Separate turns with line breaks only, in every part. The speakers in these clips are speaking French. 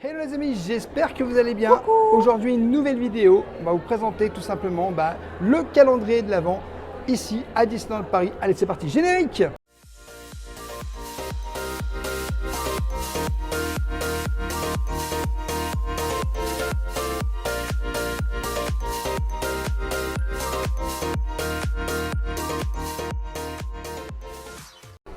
Hello les amis, j'espère que vous allez bien.
Coucou.
Aujourd'hui, une nouvelle vidéo. On va vous présenter tout simplement le calendrier de l'Avent ici à Disneyland Paris. Allez, c'est parti, générique!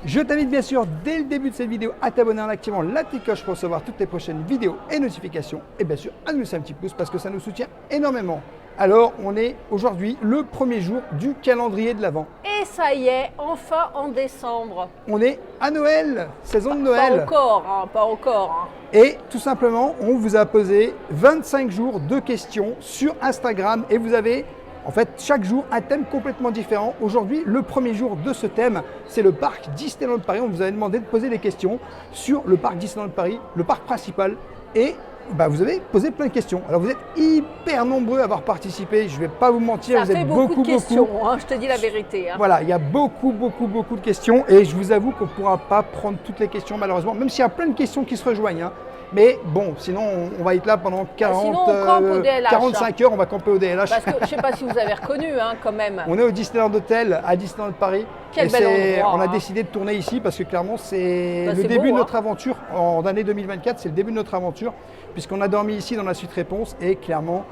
Je t'invite bien sûr dès le début de cette vidéo à t'abonner en activant la petite cloche pour recevoir toutes les prochaines vidéos et notifications. Et bien sûr à nous laisser un petit pouce parce que ça nous soutient énormément. Alors on est aujourd'hui le premier jour du calendrier de l'Avent.
Et ça y est, enfin en décembre.
On est à Noël, saison de Noël.
Pas encore.
Et tout simplement, on vous a posé 25 jours de questions sur Instagram et vous avez en fait chaque jour un thème complètement différent. Aujourd'hui, le premier jour de ce thème, c'est le parc Disneyland Paris. On vous avait demandé de poser des questions sur le parc Disneyland Paris, le parc principal. Et vous avez posé plein de questions. Alors vous êtes hyper nombreux à avoir participé, je ne vais pas vous mentir,
Ça
vous
fait
êtes
beaucoup de questions,
beaucoup.
je te dis la vérité.
Voilà, il y a beaucoup de questions et je vous avoue qu'on ne pourra pas prendre toutes les questions malheureusement, même s'il y a plein de questions qui se rejoignent. Mais bon, sinon on va être là pendant 45 heures, on va camper au DLH.
Parce que je ne sais pas si vous avez reconnu quand même.
On est au Disneyland Hotel à Disneyland Paris.
Quel bel endroit.
On a décidé de tourner ici parce que clairement c'est le
c'est
début
beau,
de notre aventure en année 2024, c'est le début de notre aventure puisqu'on a dormi ici dans la suite réponse et clairement,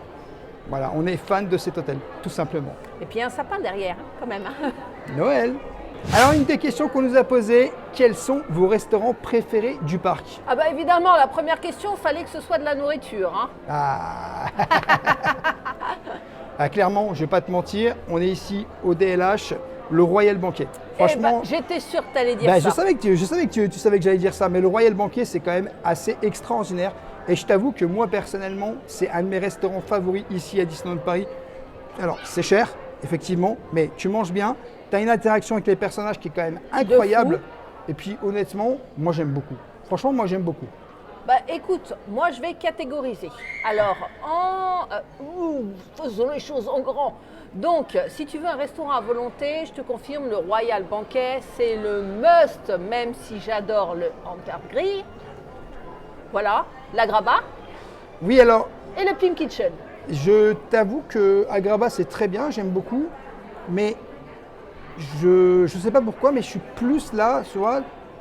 voilà, on est fan de cet hôtel, tout simplement.
Et puis un sapin derrière, quand même.
Noël. Alors une des questions qu'on nous a posées, quels sont vos restaurants préférés du parc?
Ah bah évidemment, la première question, il fallait que ce soit de la nourriture.
Clairement, je ne vais pas te mentir, on est ici au DLH, le Royal Banquet. Franchement,
j'étais sûre que tu allais dire ça.
Je savais que tu savais que j'allais dire ça, mais le Royal Banquet, c'est quand même assez extraordinaire. Et je t'avoue que moi, personnellement, c'est un de mes restaurants favoris ici à Disneyland Paris. Alors, c'est cher, effectivement, mais tu manges bien. Tu as une interaction avec les personnages qui est quand même incroyable. Et puis, honnêtement, moi, j'aime beaucoup. Franchement, moi, j'aime beaucoup.
Écoute, moi, je vais catégoriser. Alors, faisons les choses en grand. Donc, si tu veux un restaurant à volonté, je te confirme, le Royal Banquet, c'est le must, même si j'adore le hamburger grill. Voilà, la Graba.
Oui, alors.
Et le Pim Kitchen.
Je t'avoue que Agrabah, c'est très bien, j'aime beaucoup. Mais je ne sais pas pourquoi, mais je suis plus là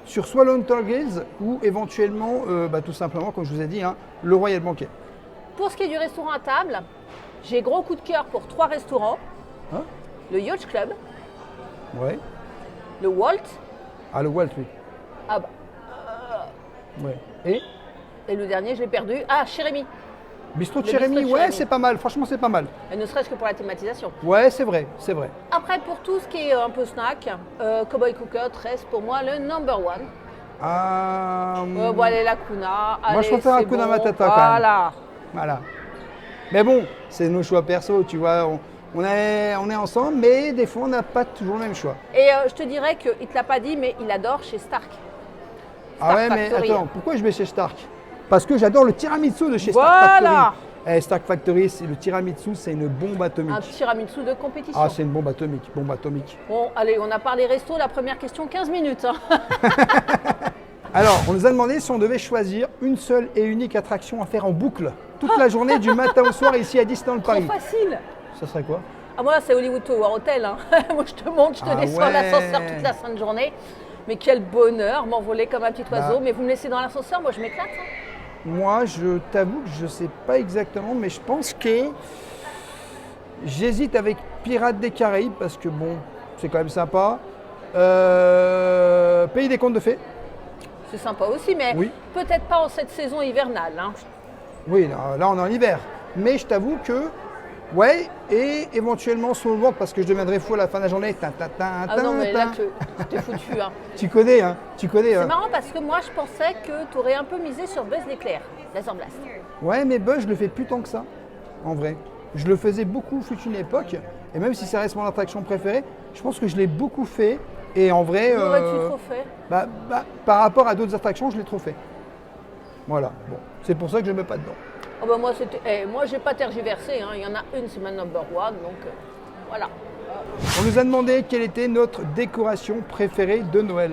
sur soit l'Hunter Grills ou éventuellement, tout simplement, comme je vous ai dit, le Royal Banquet.
Pour ce qui est du restaurant à table, j'ai gros coup de cœur pour 3 restaurants. Le Yacht Club.
Ouais.
Le Walt.
Ah, le Walt, oui. Ouais.
Et le dernier, je l'ai perdu. Ah, chez Rémi.
Bistrot de chez Rémi, ouais, c'est pas mal. Franchement, c'est pas mal.
Et ne serait-ce que pour la thématisation.
Ouais, c'est vrai, c'est vrai.
Après, pour tout ce qui est un peu snack, Cowboy Cookout reste pour moi le number one. Allez, la Kuna.
Moi, je préfère la Kuna Matata quand même. Voilà. Mais bon, c'est nos choix perso, tu vois. On est ensemble, mais des fois, on n'a pas toujours le même choix.
Et je te dirais qu'il ne te l'a pas dit, mais il adore chez Stark.
Ah ouais, mais attends, pourquoi je vais chez Stark? Parce que j'adore le tiramisu de chez Stark Factory. Stark Factory, le tiramisu, c'est une bombe atomique.
Un tiramisu de compétition.
Ah, c'est une bombe atomique,
Bon, allez, on a parlé resto, la première question, 15 minutes.
Alors, on nous a demandé si on devait choisir une seule et unique attraction à faire en boucle toute la journée, du matin au soir, ici à Disneyland Paris.
Trop facile.
Ça serait quoi?
Moi, c'est Hollywood Tower Hotel. Moi, je te monte, je te descends l'ascenseur toute la sainte journée. Mais quel bonheur, m'envoler comme un petit oiseau. Mais vous me laissez dans l'ascenseur, moi, je m'éclate.
Moi, je t'avoue que je ne sais pas exactement, mais je pense que j'hésite avec Pirates des Caraïbes parce que bon, c'est quand même sympa. Pays des Contes de Fées.
C'est sympa aussi, mais peut-être pas en cette saison hivernale.
Oui, là on est en hiver. Mais je t'avoue que, ouais, et éventuellement sur le ventre parce que je deviendrai fou à la fin de la journée.
Non, mais là, t'es foutu.
Tu connais.
C'est marrant parce que moi, je pensais que tu aurais un peu misé sur Buzz l'éclair, Laser Blast.
Ouais, mais Buzz, je le fais plus tant que ça, en vrai. Je le faisais beaucoup, fut une époque, et même si ça reste mon attraction préférée, je pense que je l'ai beaucoup fait. Et en vrai,
l'aurais-tu trop fait?
Par rapport à d'autres attractions, je l'ai trop fait. Voilà, bon, c'est pour ça que je ne mets pas dedans.
Moi, j'ai pas tergiversé. Il y en a une, c'est ma number one, donc voilà.
On nous a demandé quelle était notre décoration préférée de Noël.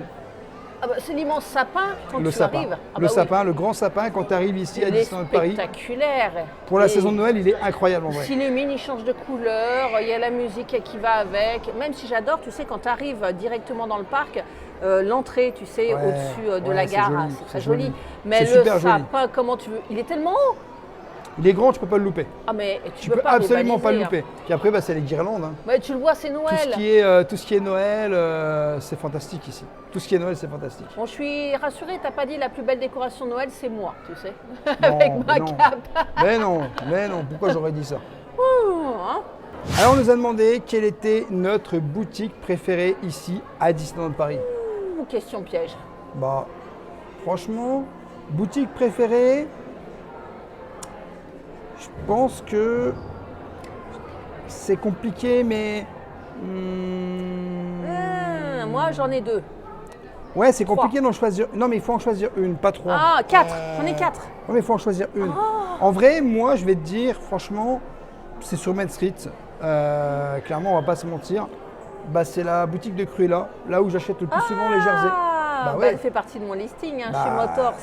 Ah bah, c'est l'immense sapin quand
Le
tu
sapin.
arrives. Ah
Le
bah oui.
sapin, le grand sapin, quand tu arrives ici à
Il est
Disneyland Paris.
spectaculaire.
Pour la
Et
saison de Noël, il est incroyable en vrai.
il s'illumine, il change de couleur, il y a la musique qui va avec. Même si j'adore, tu sais, quand tu arrives directement dans le parc, l'entrée, tu sais,
Ouais,
au-dessus de
ouais,
la
c'est
gare,
joli,
c'est très
c'est
joli.
joli.
Mais
C'est
le
super joli.
sapin, comment tu veux? Il est tellement haut.
Il est grand, tu peux pas le louper.
Ah mais tu
Tu
peux
peux
pas
absolument pas le
rivaliser,
louper. Puis après, bah, c'est les guirlandes. Hein.
Mais tu le vois, c'est
Tout
Noël.
tout ce qui est Noël, c'est fantastique ici. Tout ce qui est Noël, c'est fantastique.
Bon, je suis rassurée, t'as pas dit la plus belle décoration de Noël, c'est moi, tu sais,
Non,
avec ma
mais non.
cape.
Mais non, pourquoi j'aurais dit ça?
Ouh, hein.
Alors, on nous a demandé quelle était notre boutique préférée ici à Disneyland Paris.
Ouh, question piège.
Bah, franchement, boutique préférée, je pense que c'est compliqué, mais.
Moi, j'en ai deux.
Ouais, c'est compliqué d'en choisir. Non, mais il faut en choisir une, pas trois.
Ah, quatre. J'en ai quatre.
Non, mais il faut en choisir une. En vrai, moi, je vais te dire, franchement, c'est sur Main Street. Clairement, on va pas se mentir. Bah, c'est la boutique de Cruella, là où j'achète le plus souvent les jerseys.
Bah
ouais.
elle fait partie de mon listing hein,
Bah,
chez Motors.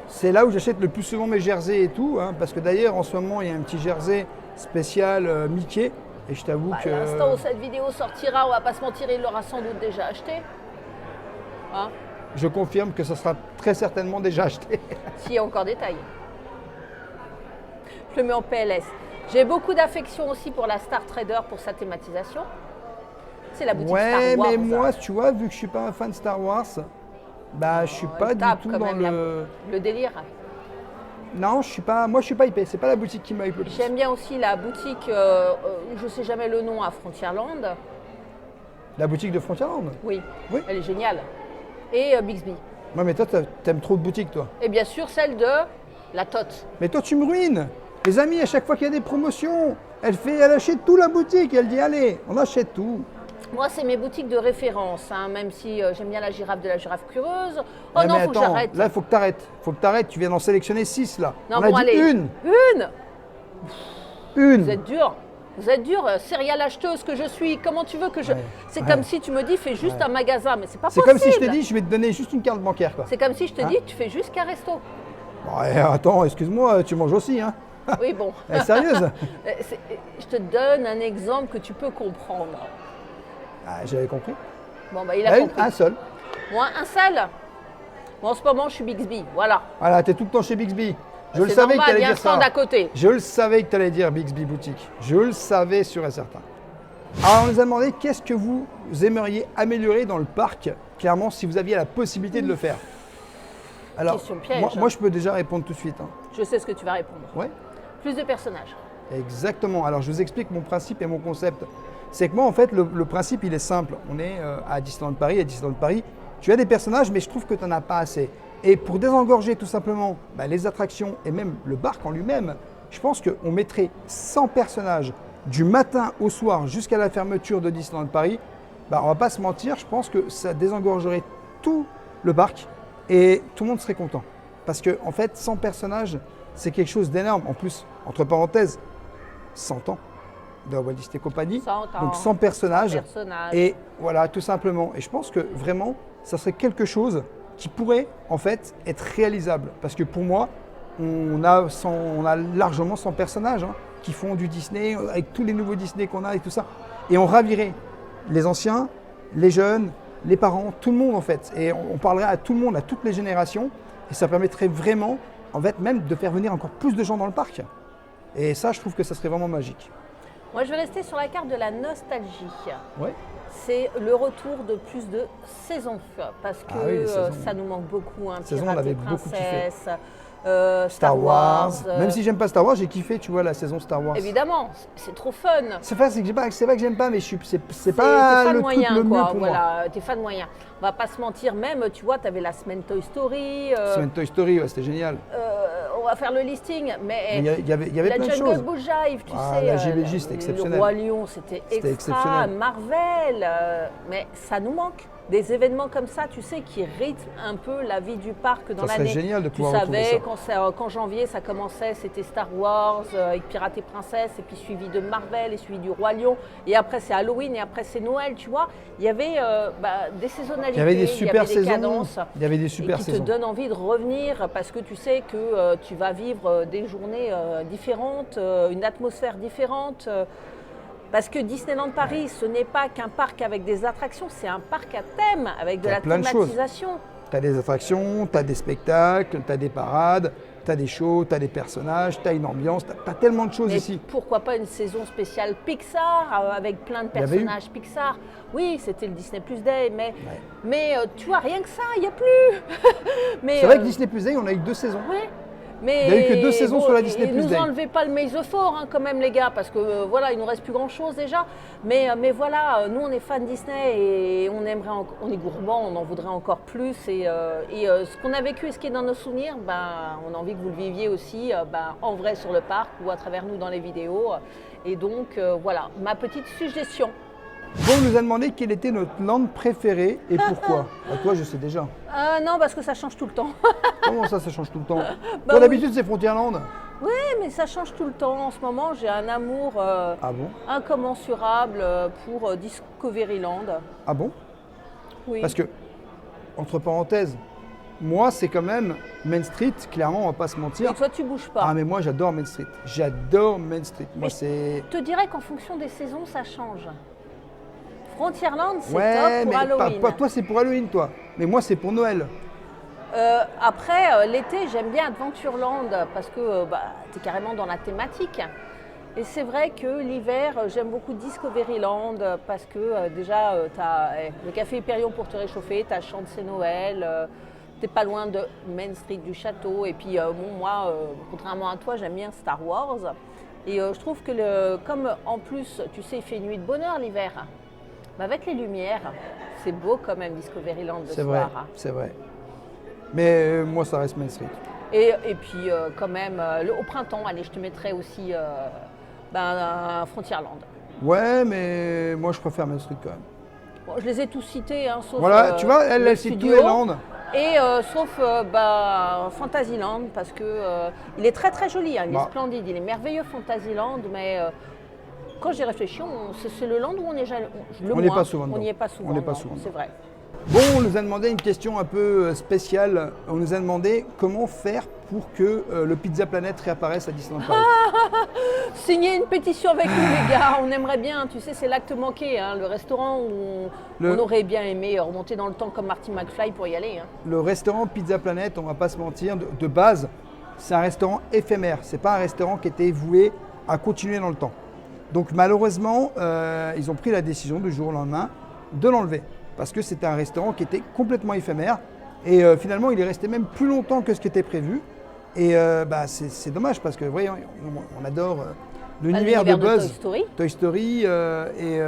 C'est là où j'achète le plus souvent mes jerseys et tout, hein, parce que d'ailleurs, en ce moment, il y a un petit jersey spécial Mickey. Et je t'avoue que.
À l'instant où cette vidéo sortira, on va pas se mentir, il l'aura sans doute déjà acheté. Hein,
Je confirme que ça sera très certainement déjà acheté.
s'il y a encore des tailles. Je le mets en PLS. J'ai beaucoup d'affection aussi pour la Star Trader pour sa thématisation. C'est la boutique
Ouais,
Star Wars.
mais moi, tu vois, vu que je suis pas un fan de Star Wars, bah, je suis pas
elle
du
tape
tout
quand
dans
même
le.
le délire.
Non, je suis pas. Moi, je suis pas hypé. C'est pas la boutique qui m'a hypé le plus.
J'aime bien aussi la boutique, je sais jamais le nom, à Frontierland.
La boutique de Frontierland.
Oui,
Oui.
elle est géniale. Et Bixby.
Ouais, mais toi, t'aimes trop de boutiques, toi.
Et bien sûr celle de la Tote.
Mais toi, tu me ruines. Les amis, à chaque fois qu'il y a des promotions, elle achète tout la boutique. Elle dit, allez, on achète tout.
Moi, c'est mes boutiques de référence, hein, même si j'aime bien la girafe de la girafe cureuse. Oh
Ouais,
non,
mais
faut que
attends,
j'arrête.
là, il faut que t'arrêtes. Faut que t'arrêtes. Tu viens d'en sélectionner 6, là.
Non,
on a
bon,
dit
allez.
une.
Une.
Une.
Vous êtes dur. Vous êtes dur, céréale acheteuse que je suis. Comment tu veux que je.
Ouais,
C'est
ouais.
comme si tu me dis, fais juste un magasin, mais c'est pas
C'est
possible.
comme si je te dis, je vais te donner juste une carte bancaire, quoi.
C'est comme si je te
Hein
dis, tu fais juste qu'un resto.
Ouais, attends, excuse-moi, tu manges aussi, hein.
Oui, bon.
Elle est sérieuse?
Je te donne un exemple que tu peux comprendre.
Ah, j'avais compris.
Bon, bah, il a
Elle,
compris.
un seul.
Moi, un seul. Moi, en ce moment, je suis Bixby. Voilà.
Voilà, t'es tout le temps chez Bixby. Je le
C'est
savais que
normal,
t'allais
il y a un
dire ça.
stand à côté.
Je le savais que t'allais dire Bixby Boutique. Je le savais sûr et certain. Alors, on nous a demandé qu'est-ce que vous aimeriez améliorer dans le parc, clairement, si vous aviez la possibilité de le faire. Alors,
Question piège.
moi, je peux déjà répondre tout de suite. Hein.
Je sais ce que tu vas répondre.
Ouais,
Plus de personnages.
exactement. Alors, je vous explique mon principe et mon concept. C'est que moi, en fait, le principe, il est simple. On est à Disneyland Paris. À Disneyland Paris, tu as des personnages, mais je trouve que tu n'en as pas assez. Et pour désengorger tout simplement les attractions et même le parc en lui-même, je pense qu'on mettrait 100 personnages du matin au soir jusqu'à la fermeture de Disneyland Paris. On va pas se mentir, je pense que ça désengorgerait tout le parc et tout le monde serait content. Parce que en fait, 100 personnages, c'est quelque chose d'énorme. En plus, entre parenthèses, 100 ans de Walt Disney Company.
100 ans,
Donc 100 personnages.
100 personnages.
Et voilà, tout simplement. Et je pense que vraiment, ça serait quelque chose qui pourrait en fait être réalisable. Parce que pour moi, on a largement 100 personnages hein, qui font du Disney, avec tous les nouveaux Disney qu'on a et tout ça. Et on ravirait les anciens, les jeunes, les parents, tout le monde en fait. Et on parlerait à tout le monde, à toutes les générations. Et ça permettrait vraiment, en fait, même de faire venir encore plus de gens dans le parc. Et ça, je trouve que ça serait vraiment magique.
Moi, je vais rester sur la carte de la nostalgie.
Ouais.
C'est le retour de plus de saisons. Parce que
Ah oui, les saisons.
ça nous manque beaucoup. Hein,
Saison, on
Pirates
avait
et
beaucoup kiffé.
Princesses, Star Wars.
Même si j'aime pas Star Wars, j'ai kiffé, tu vois, la saison Star Wars.
Évidemment, c'est trop fun.
C'est pas que j'aime pas, mais c'est
T'es
pas
fan
le
moyen,
truc le
quoi.
mieux pour moi.
Voilà, t'es fan moyen. On va pas se mentir, même, tu vois, t'avais la semaine Toy Story.
Semaine Toy Story, ouais, c'était génial.
On va faire le listing, mais
Mais il y avait
la
plein de
Jungle
choses.
Book Jive, tu
Ah,
sais.
la JBJ, c'était exceptionnel.
Le Roi Lion, c'était extra.
exceptionnel.
Marvel, mais ça nous manque. des événements comme ça, tu sais, qui rythment un peu la vie du parc dans
Ça serait
l'année.
génial de
Tu
pouvoir retrouver
savais,
ça.
quand janvier ça commençait, c'était Star Wars avec Pirates et Princesses, et puis suivi de Marvel, et suivi du Roi Lion, et après c'est Halloween, et après c'est Noël, tu vois. Il y avait des saisonnalités,
Il y avait des
il y
super
avait des
saisons.
cadences.
Il y avait des super
Et qui
saisons.
te donne envie de revenir parce que tu sais que tu vas vivre des journées différentes, une atmosphère différente. Parce que Disneyland Paris, ce n'est pas qu'un parc avec des attractions, c'est un parc à thème avec de
Il y a
la
plein de choses.
thématisation.
Tu as des attractions, tu as des spectacles, tu as des parades, tu as des shows, tu as des personnages, tu as une ambiance, tu as tellement de choses
Mais
ici.
pourquoi pas une saison spéciale Pixar avec plein de
Il y avait eu.
personnages Pixar. Oui, c'était le Disney Plus Day, mais tu vois, rien que ça, il n'y a plus. Mais,
C'est vrai que Disney Plus Day, on a eu 2 saisons.
ouais. Mais
Il n'y a eu que 2 saisons sur la Disney Plus
nous
Day.
enlevez pas le Maze of Four quand même les gars, parce que voilà, il nous reste plus grand chose déjà. Mais voilà, nous on est fans Disney et on aimerait, on est gourmand, on en voudrait encore plus. Et ce qu'on a vécu et ce qui est dans nos souvenirs, on a envie que vous le viviez aussi en vrai sur le parc ou à travers nous dans les vidéos. Et donc voilà, ma petite suggestion.
Bon, on nous a demandé quel était notre land préféré et pourquoi. Toi, je sais déjà.
Non, parce que ça change tout le temps.
Comment ça change tout le temps
Bah
Pour d'habitude, c'est Frontierland.
Oui, mais ça change tout le temps. En ce moment, j'ai un amour
Ah bon
incommensurable pour Discoveryland.
Ah bon
Oui.
Parce que, entre parenthèses, moi, c'est quand même Main Street, clairement, on va pas se mentir.
Et toi, tu bouges pas.
Ah, mais moi, j'adore Main Street. J'adore Main Street. Moi,
Mais
c'est.
Je te dirais qu'en fonction des saisons, ça change. Frontierland, c'est
Ouais,
top pour
mais
Halloween.
toi, c'est pour Halloween, toi. Mais moi, c'est pour Noël.
Après, l'été, j'aime bien Adventureland parce que tu es carrément dans la thématique. Et c'est vrai que l'hiver, j'aime beaucoup Discoveryland parce que déjà, tu as le café Hyperion pour te réchauffer, tu as Chant de c'est Noël, tu n'es pas loin de Main Street du château. Et puis, moi, contrairement à toi, j'aime bien Star Wars. Et je trouve que, comme en plus, tu sais, il fait nuit de bonheur l'hiver, avec les lumières, c'est beau quand même Discoveryland le
C'est vrai,
soir.
c'est vrai. Mais moi, ça reste Main Street.
Et puis quand même, au printemps, allez, je te mettrai aussi Frontierland.
Ouais, mais moi, je préfère Main Street quand même.
Bon, je les ai tous cités, hein, sauf
Voilà, tu vois,
le
elle cite tous
studio.
les landes.
Et sauf Fantasyland, parce que il est très très joli, hein, il est splendide, il est merveilleux Fantasyland, mais quand j'y réfléchis, c'est le land où on est
On n'est pas souvent dedans.
On n'y est pas souvent,
On n'est pas
non,
souvent
c'est vrai.
Bon, on nous a demandé une question un peu spéciale. On nous a demandé comment faire pour que le Pizza Planet réapparaisse à Disneyland Paris.
Signez une pétition avec nous les gars, on aimerait bien, tu sais c'est l'acte manqué, hein, le restaurant où on aurait bien aimé remonter dans le temps comme Marty McFly pour y aller. Hein.
Le restaurant Pizza Planet, on va pas se mentir, de base, c'est un restaurant éphémère. C'est pas un restaurant qui était voué à continuer dans le temps. Donc malheureusement, ils ont pris la décision du jour au lendemain de l'enlever. Parce que c'était un restaurant qui était complètement éphémère. Et finalement, il est resté même plus longtemps que ce qui était prévu. Et c'est dommage parce que, voyez, on adore l'univers de Buzz. Toy Story. Et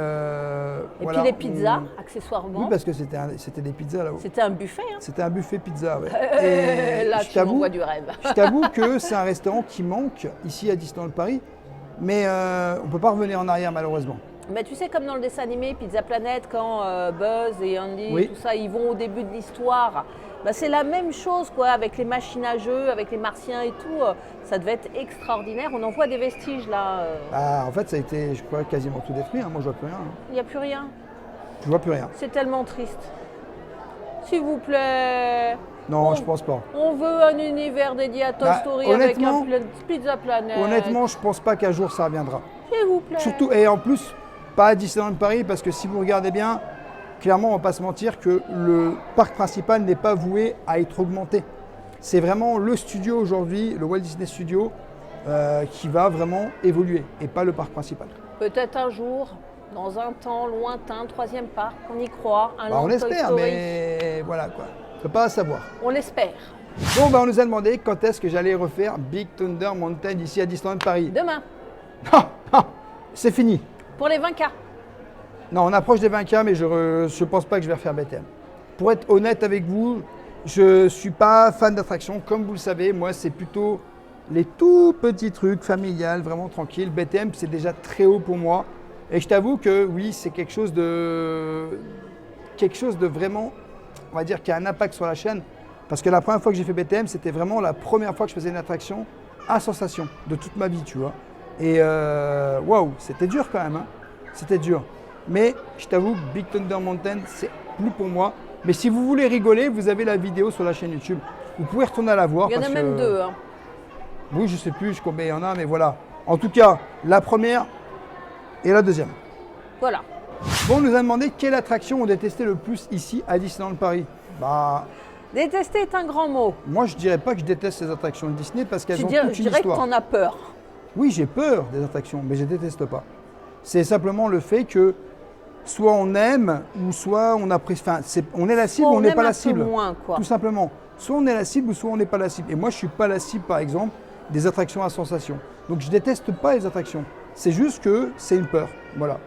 puis les pizzas, accessoirement.
Oui, parce que c'était des pizzas là-haut.
C'était un buffet. Hein.
C'était un buffet pizza, ouais.
Et là, tu m'envoies du rêve.
Je t'avoue que c'est un restaurant qui manque ici à Disneyland Paris. Mais on ne peut pas revenir en arrière, malheureusement.
Mais tu sais, comme dans le dessin animé Pizza Planet, quand Buzz et Andy, tout ça, ils vont au début de l'histoire, c'est la même chose quoi, avec les machines à jeu, avec les martiens et tout. Ça devait être extraordinaire. On en voit des vestiges là.
En fait, ça a été, je crois, quasiment tout détruit. Hein. Moi, je vois plus rien.
Il n'y a plus rien.
Je vois plus rien.
C'est tellement triste. S'il vous plaît.
Non, je pense pas.
On veut un univers dédié à Toy Story avec un Pizza Planet.
Honnêtement, je pense pas qu'un jour ça reviendra.
S'il vous plaît.
Surtout, et en plus, pas à Disneyland Paris, parce que si vous regardez bien, clairement, on va pas se mentir que le parc principal n'est pas voué à être augmenté. C'est vraiment le studio aujourd'hui, le Walt Disney Studio, qui va vraiment évoluer, et pas le parc principal.
Peut-être un jour, dans un temps lointain, troisième parc, on y croit.
On espère, mais voilà quoi. On ne peut pas savoir.
On l'espère.
Bon, on nous a demandé quand est-ce que j'allais refaire Big Thunder Mountain ici à Disneyland Paris.
Demain.
C'est fini.
Pour les 20K.
Non, on approche des 20K, mais je ne pense pas que je vais refaire BTM. Pour être honnête avec vous, je ne suis pas fan d'attractions. Comme vous le savez, moi, c'est plutôt les tout petits trucs familiales, vraiment tranquilles. BTM, c'est déjà très haut pour moi. Et je t'avoue que oui, c'est quelque chose quelque chose de vraiment, on va dire, qui a un impact sur la chaîne. Parce que la première fois que j'ai fait BTM, c'était vraiment la première fois que je faisais une attraction à sensation de toute ma vie, tu vois. Et waouh, c'était dur quand même, hein. C'était dur. Mais je t'avoue que Big Thunder Mountain, c'est plus pour moi. Mais si vous voulez rigoler, vous avez la vidéo sur la chaîne YouTube. Vous pouvez retourner la voir.
Il y en a même deux. Hein.
Oui, je sais plus combien il y en a, mais voilà. En tout cas, la première et la deuxième.
Voilà.
Bon, on nous a demandé quelle attraction on détestait le plus ici à Disneyland Paris. Bah,
détester est un grand mot.
moi, je dirais pas que je déteste les attractions de Disney parce qu'elles ont toute
Je
une
dirais que
histoire.
tu en as peur.
Oui, j'ai peur des attractions, mais je ne déteste pas. C'est simplement le fait que soit on aime ou soit on apprécie. Enfin, on est la cible ou on n'est pas la cible.
Moins, quoi.
Tout simplement. Soit on est la cible ou soit on n'est pas la cible. Et moi, je ne suis pas la cible, par exemple, des attractions à sensation. Donc, je ne déteste pas les attractions. C'est juste que c'est une peur. Voilà.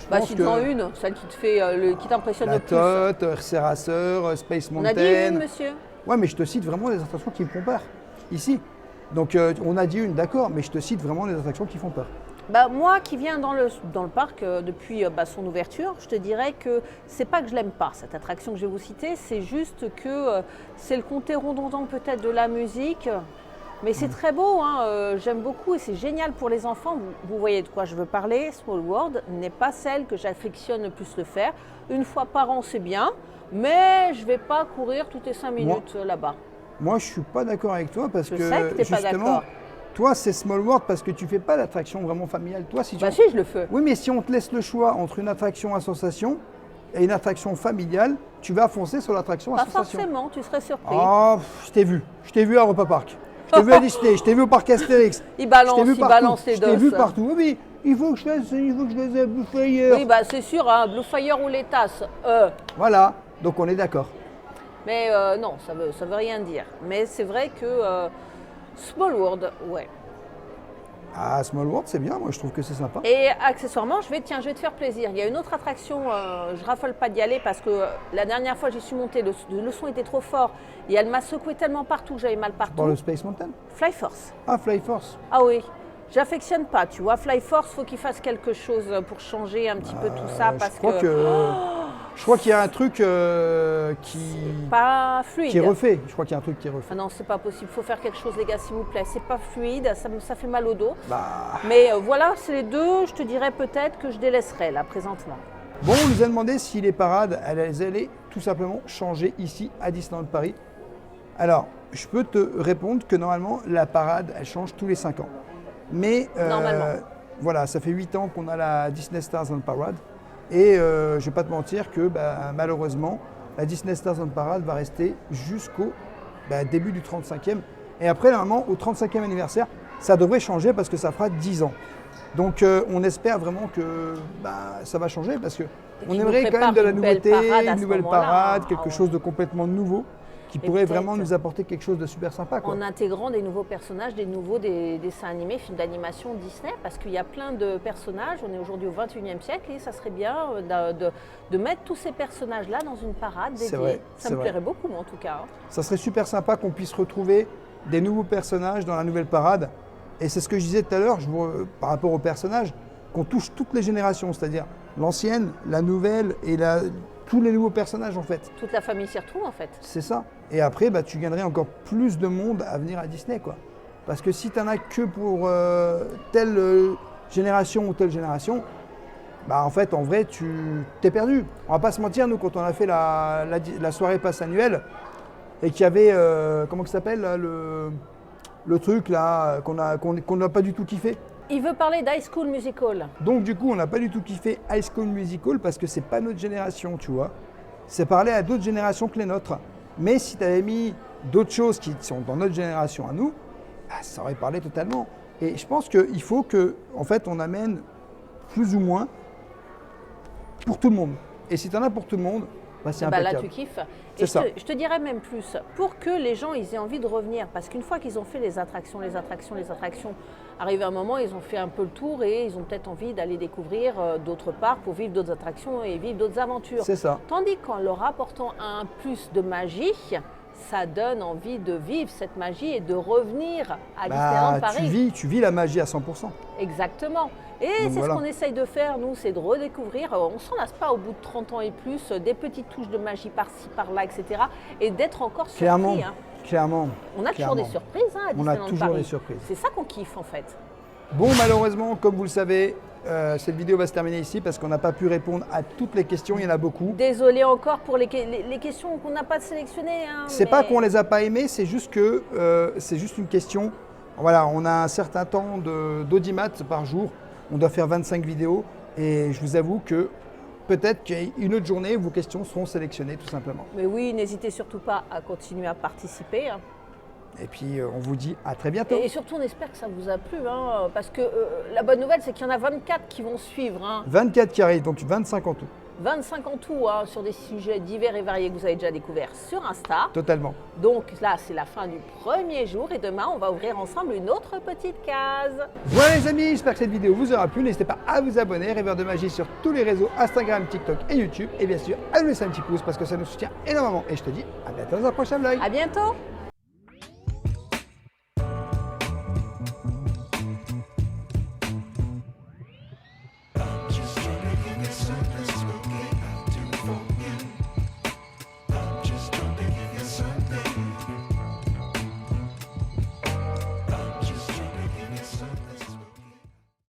Bah, si tu en une, celle qui te fait, qui t'impressionne le plus.
La Tote, RC Racer, Space Mountain.
On a dit une, monsieur.
Ouais, mais je te cite vraiment des attractions qui me font peur. Ici. Donc, on a dit une, d'accord, mais je te cite vraiment des attractions qui font peur.
Bah, moi qui viens dans le parc depuis son ouverture, je te dirais que c'est pas que je l'aime pas, cette attraction que je vais vous citer, c'est juste que c'est le côté redondant peut-être de la musique, mais c'est très beau, hein, j'aime beaucoup et c'est génial pour les enfants. Vous voyez de quoi je veux parler. Small World n'est pas celle que j'affectionne le plus le faire. Une fois par an, c'est bien, mais je vais pas courir toutes les 5 minutes là-bas.
Moi, je suis pas d'accord avec toi parce
je sais que t'es pas d'accord.
Toi, c'est Small World parce que tu fais pas d'attraction vraiment familiale. Toi, si tu...
Bah si, je le fais.
Oui, mais si on te laisse le choix entre une attraction à sensation et une attraction familiale, tu vas foncer sur l'attraction à sensation.
Pas forcément, tu serais surpris.
Oh, je t'ai vu. Je t'ai vu à Europa Park. Je t'ai vu à Disney. Je t'ai vu au parc Astérix.
Il balance les doses.
Je t'ai vu partout. Oui, il faut que je fasse Blue Fire.
Oui, bah c'est sûr, hein, Blue Fire ou les tasses.
Voilà, donc on est d'accord.
Mais non, ça veut rien dire. Mais c'est vrai que Small World, ouais.
Ah, Small World, c'est bien, moi je trouve que c'est sympa.
Et accessoirement, je vais te faire plaisir. Il y a une autre attraction, je raffole pas d'y aller parce que la dernière fois j'y suis montée, le son était trop fort et elle m'a secoué tellement partout que j'avais mal partout.
Dans le Space Mountain?
Fly Force.
Ah, Fly Force.
Ah oui. J'affectionne pas, tu vois. Fly Force, faut qu'il fasse quelque chose pour changer un petit peu tout ça parce
je crois qu'il y a un truc qui
pas fluide.
Qui est refait. Je crois qu'il y a un truc qui est refait.
Ah non, c'est pas possible. Faut faire quelque chose, les gars, s'il vous plaît. C'est pas fluide, ça fait mal au dos.
Bah...
Mais voilà, c'est les deux. Je te dirais peut-être que je délaisserai là présentement.
Bon, on nous a demandé si les parades, elles allaient tout simplement changer ici à Disneyland Paris. Alors, je peux te répondre que normalement, la parade, elle change tous les 5 ans. Mais
normalement.
Voilà, ça fait 8 ans qu'on a la Disney Stars on Parade. Et je ne vais pas te mentir que malheureusement, la Disney Stars on Parade va rester jusqu'au début du 35e. Et après, normalement, au 35e anniversaire, ça devrait changer parce que ça fera 10 ans. Donc on espère vraiment que ça va changer parce qu'on aimerait quand même de la nouveauté, une nouvelle parade, quelque chose de complètement nouveau qui pourrait vraiment nous apporter quelque chose de super sympa, quoi.
En intégrant des nouveaux personnages, des dessins animés, films d'animation Disney, parce qu'il y a plein de personnages, on est aujourd'hui au 21e siècle et ça serait bien de mettre tous ces personnages-là dans une parade dédiée.
Vrai,
ça me plairait beaucoup, moi, en tout cas.
Ça serait super sympa qu'on puisse retrouver des nouveaux personnages dans la nouvelle parade. Et c'est ce que je disais tout à l'heure, par rapport aux personnages, qu'on touche toutes les générations, c'est-à-dire l'ancienne, la nouvelle et tous les nouveaux personnages en fait.
Toute la famille s'y retrouve en fait.
C'est ça. Et après, tu gagnerais encore plus de monde à venir à Disney, quoi. Parce que si tu n'en as que pour telle génération ou telle génération, en fait, en vrai, tu t'es perdu. On va pas se mentir, nous, quand on a fait la soirée passe annuelle et qu'il y avait, comment ça s'appelle, là, le truc là qu'on n'a pas du tout kiffé.
Il veut parler d'High School Musical.
Donc du coup, on n'a pas du tout kiffé High School Musical parce que c'est pas notre génération, tu vois. C'est parler à d'autres générations que les nôtres. Mais si tu avais mis d'autres choses qui sont dans notre génération à nous, ça aurait parlé totalement. Et je pense qu'il faut que, en fait, on amène plus ou moins pour tout le monde. Et si tu en as pour tout le monde, c'est impeccable.
Là, tu kiffes. Et je te dirais même plus, pour que les gens ils aient envie de revenir, parce qu'une fois qu'ils ont fait les attractions, arrive un moment, ils ont fait un peu le tour et ils ont peut-être envie d'aller découvrir d'autres parcs pour vivre d'autres attractions et vivre d'autres aventures.
C'est ça.
Tandis qu'en leur apportant un plus de magie, ça donne envie de vivre cette magie et de revenir à Disneyland Paris.
Tu vis la magie à 100%.
Exactement. Et c'est
voilà.
ce qu'on essaye de faire, nous, c'est de redécouvrir. On ne s'en lasse pas au bout de 30 ans et plus, des petites touches de magie par-ci, par-là, etc. Et d'être encore surpris.
Clairement,
hein.
clairement.
On a toujours des surprises hein, à
On a
Disneyland
toujours
Paris.
des surprises.
C'est ça qu'on kiffe en fait.
Bon, malheureusement, comme vous le savez, cette vidéo va se terminer ici parce qu'on n'a pas pu répondre à toutes les questions, il y en a beaucoup.
Désolé encore pour les questions qu'on n'a pas sélectionnées. Hein,
c'est pas qu'on les a pas aimées, c'est juste que c'est juste une question. Voilà, on a un certain temps d'audimat par jour, on doit faire 25 vidéos et je vous avoue que peut-être qu'une autre journée, vos questions seront sélectionnées tout simplement.
Mais oui, n'hésitez surtout pas à continuer à participer. Hein.
Et puis on vous dit à très bientôt.
Et surtout, on espère que ça vous a plu, hein, parce que la bonne nouvelle, c'est qu'il y en a 24 qui vont suivre. Hein.
24 qui arrivent, donc 25 en tout.
25 en tout, hein, sur des sujets divers et variés que vous avez déjà découverts sur Insta.
Totalement.
Donc là, c'est la fin du premier jour et demain, on va ouvrir ensemble une autre petite case.
Voilà les amis, j'espère que cette vidéo vous aura plu. N'hésitez pas à vous abonner, Rêveur de Magie sur tous les réseaux, Instagram, TikTok et YouTube. Et bien sûr, à nous laisser un petit pouce parce que ça nous soutient énormément. Et je te dis à bientôt dans un prochain vlog.
À bientôt.